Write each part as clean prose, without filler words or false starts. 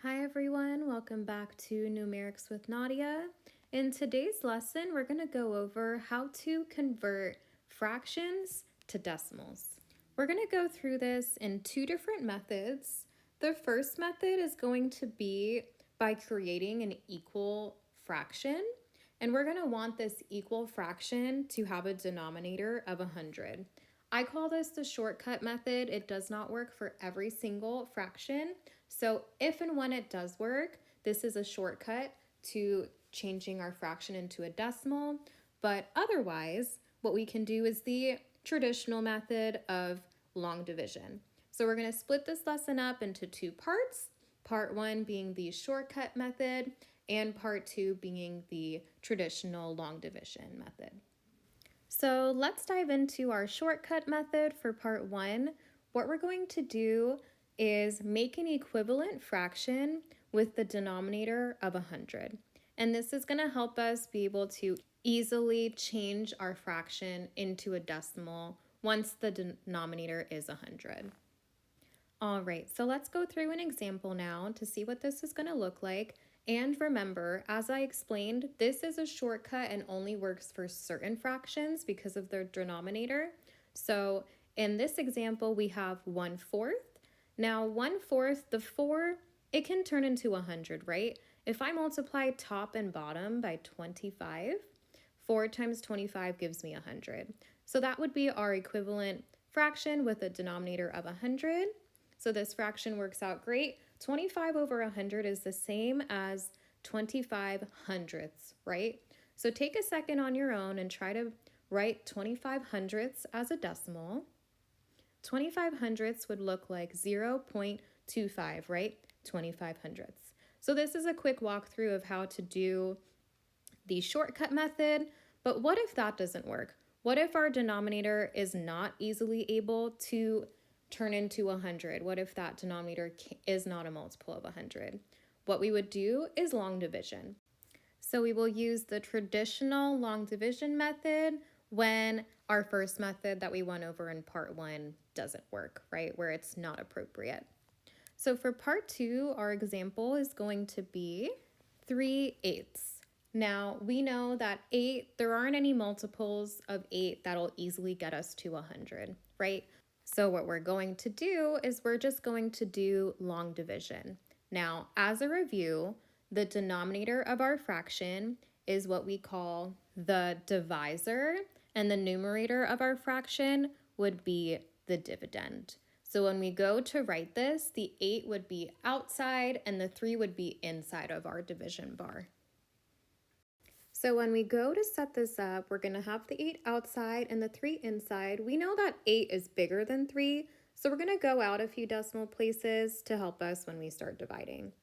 Hi everyone, welcome back to Numerics with Nadia. In today's lesson, we're going to go over how to convert fractions to decimals. We're going to go through this in two different methods. The first method is going to be by creating an equal fraction, and we're going to want this equal fraction to have a denominator of 100. I call this the shortcut method. It does not work for every single fraction. So if and when it does work, this is a shortcut to changing our fraction into a decimal. But otherwise, what we can do is the traditional method of long division. So we're going to split this lesson up into two parts. Part one being the shortcut method and part two being the traditional long division method. So let's dive into our shortcut method for part one. What we're going to do is make an equivalent fraction with the denominator of 100. And this is going to help us be able to easily change our fraction into a decimal once the denominator is 100. All right, so let's go through an example now to see what this is going to look like. And remember, as I explained, this is a shortcut and only works for certain fractions because of their denominator. So in this example, we have 1/4. Now 1/4, the 4, it can turn into 100, right? If I multiply top and bottom by 25, 4 times 25 gives me 100. So that would be our equivalent fraction with a denominator of 100. So this fraction works out great. 25 over 100 is the same as 25 hundredths, right? So take a second on your own and try to write 25 hundredths as a decimal. 25 hundredths would look like 0.25, right? 25 hundredths. So this is a quick walkthrough of how to do the shortcut method, but what if that doesn't work? What if our denominator is not easily able to turn into 100? What if that denominator is not a multiple of 100? What we would do is long division. So we will use the traditional long division method when our first method that we went over in part one doesn't work, right? Where it's not appropriate. So for part two, our example is going to be 3/8. Now, we know that 8, there aren't any multiples of 8 that'll easily get us to 100, right? So what we're going to do is we're just going to do long division. Now, as a review, the denominator of our fraction is what we call the divisor, and the numerator of our fraction would be the dividend. So when we go to write this, the 8 would be outside and the 3 would be inside of our division bar. So when we go to set this up, we're going to have the 8 outside and the 3 inside. We know that 8 is bigger than 3, so we're going to go out a few decimal places to help us when we start dividing.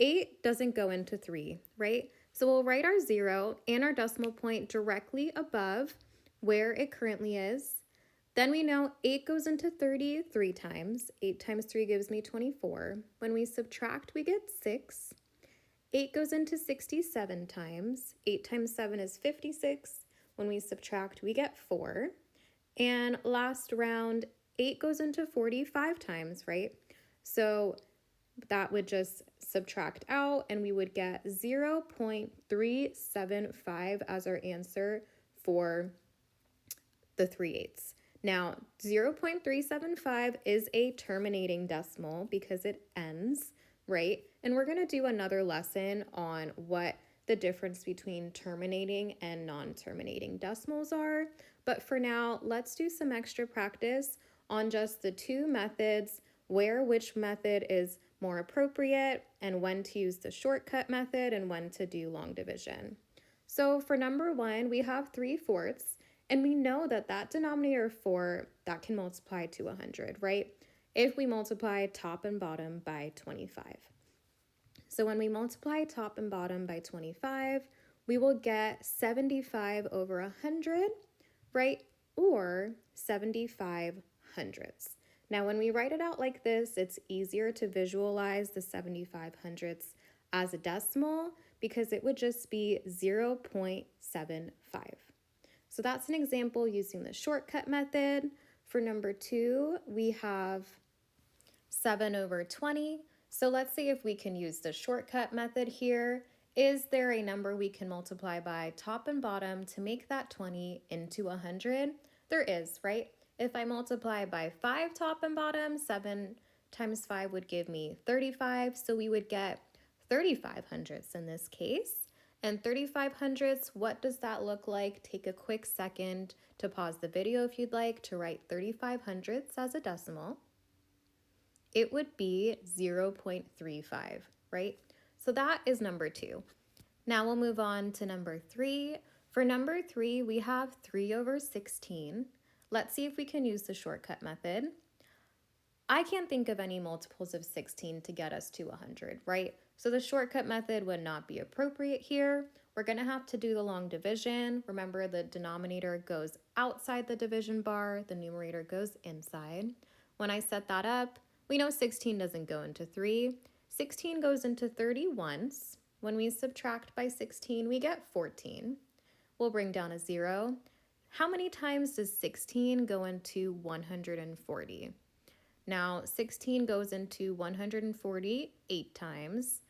8 doesn't go into 3, right? So we'll write our 0 and our decimal point directly above where it currently is. Then we know 8 goes into 30 3 times. 8 times 3 gives me 24. When we subtract, we get 6. 8 goes into 67 times. 8 times 7 is 56. When we subtract, we get 4. And last round, 8 goes into 45 times, right? So that would just subtract out and we would get 0.375 as our answer for the 3/8. Now, 0.375 is a terminating decimal because it ends, right? And we're going to do another lesson on what the difference between terminating and non-terminating decimals are. But for now, let's do some extra practice on just the two methods, where which method is more appropriate, and when to use the shortcut method and when to do long division. So for number one, we have 3/4, and we know that that denominator 4, that can multiply to 100, right? If we multiply top and bottom by 25. So when we multiply top and bottom by 25, we will get 75 over 100, right? Or 75 hundredths. Now, when we write it out like this, it's easier to visualize the 75 hundredths as a decimal because it would just be 0.75. So that's an example using the shortcut method. For number two, we have 7 over 20. So let's see if we can use the shortcut method here. Is there a number we can multiply by top and bottom to make that 20 into 100? There is, right? If I multiply by 5 top and bottom, 7 times 5 would give me 35, so we would get 35 hundredths in this case. And 35 hundredths, what does that look like? Take a quick second to pause the video if you'd like to write 35 hundredths as a decimal. It would be 0.35, right? So that is number 2. Now we'll move on to number 3. For number 3, we have 3 over 16. Let's see if we can use the shortcut method. I can't think of any multiples of 16 to get us to 100, right? So the shortcut method would not be appropriate here. We're going to have to do the long division. Remember, the denominator goes outside the division bar, the numerator goes inside. When I set that up, we know 16 doesn't go into 3. 16 goes into 30 once. When we subtract by 16, we get 14. We'll bring down a 0. How many times does 16 go into 140? Now, 16 goes into 140 8 times.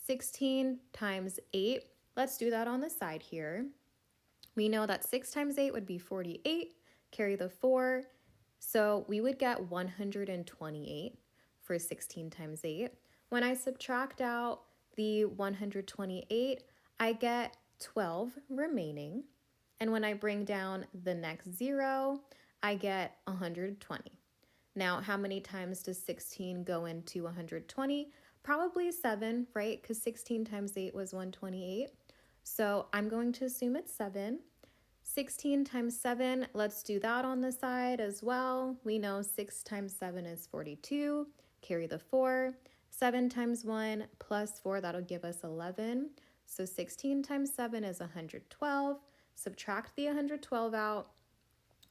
16 times 8, let's do that on the side here. We know that 6 times 8 would be 48, carry the 4, so we would get 128 for 16 times 8. When I subtract out the 128, I get 12 remaining. And when I bring down the next 0, I get 120. Now, how many times does 16 go into 120? Probably 7, right? Because 16 times 8 was 128. So I'm going to assume it's 7. 16 times 7, let's do that on the side as well. We know 6 times 7 is 42. Carry the 4. 7 times 1 plus 4, that'll give us 11. So 16 times 7 is 112. Subtract the 112 out.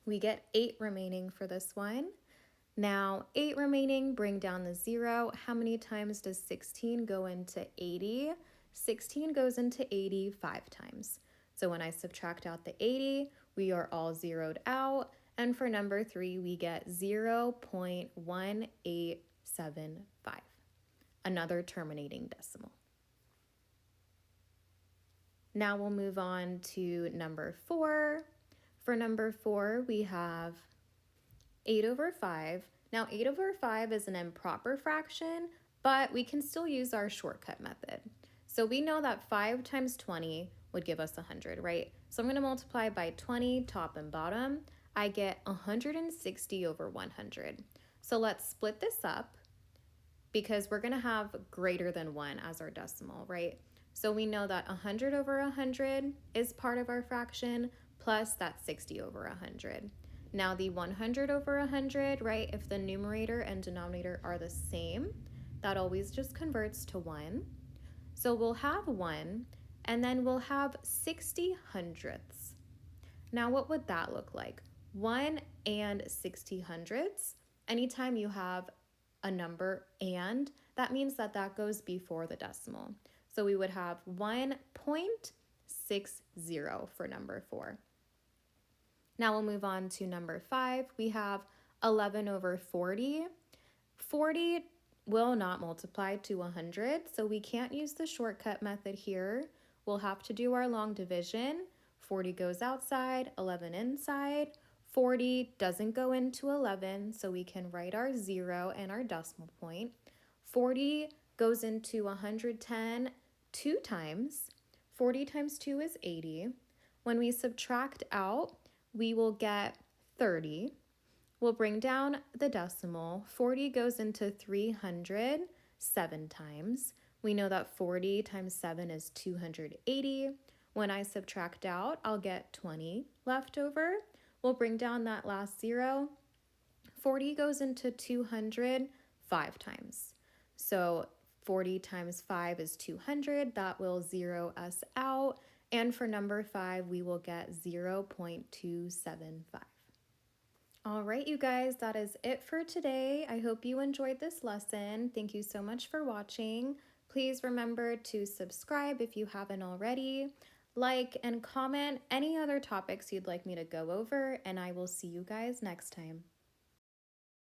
We get 8 remaining for this one. Now, 8 remaining, bring down the 0. How many times does 16 go into 80? 16 goes into 80 5 times. So when I subtract out the 80, we are all zeroed out. And for number 3, we get 0.1875, another terminating decimal. Now we'll move on to number 4. For number 4, we have 8 over 5. Now 8 over 5 is an improper fraction, but we can still use our shortcut method. So we know that 5 times 20 would give us 100, right? So I'm going to multiply by 20, top and bottom. I get 160 over 100. So let's split this up because we're going to have greater than 1 as our decimal, right? So we know that 100 over 100 is part of our fraction, plus that 60 over 100. Now the 100 over 100, right, if the numerator and denominator are the same, that always just converts to 1. So we'll have 1, and then we'll have 60 hundredths. Now what would that look like? 1 and 60 hundredths. Anytime you have a number and, that means that that goes before the decimal. So we would have 1.60 for number 4. Now we'll move on to number 5. We have 11 over 40. 40 will not multiply to 100, so we can't use the shortcut method here. We'll have to do our long division. 40 goes outside, 11 inside. 40 doesn't go into 11, so we can write our 0 and our decimal point. 40 goes into 110 2 times. 40 times 2 is 80. When we subtract out, we will get 30. We'll bring down the decimal. 40 goes into 300 7 times. We know that 40 times 7 is 280. When I subtract out, I'll get 20 left over. We'll bring down that last 0. 40 goes into 200 5 times. So 40 times 5 is 200. That will zero us out. And for number 5, we will get 0.275. All right, you guys, that is it for today. I hope you enjoyed this lesson. Thank you so much for watching. Please remember to subscribe if you haven't already. Like and comment any other topics you'd like me to go over, and I will see you guys next time.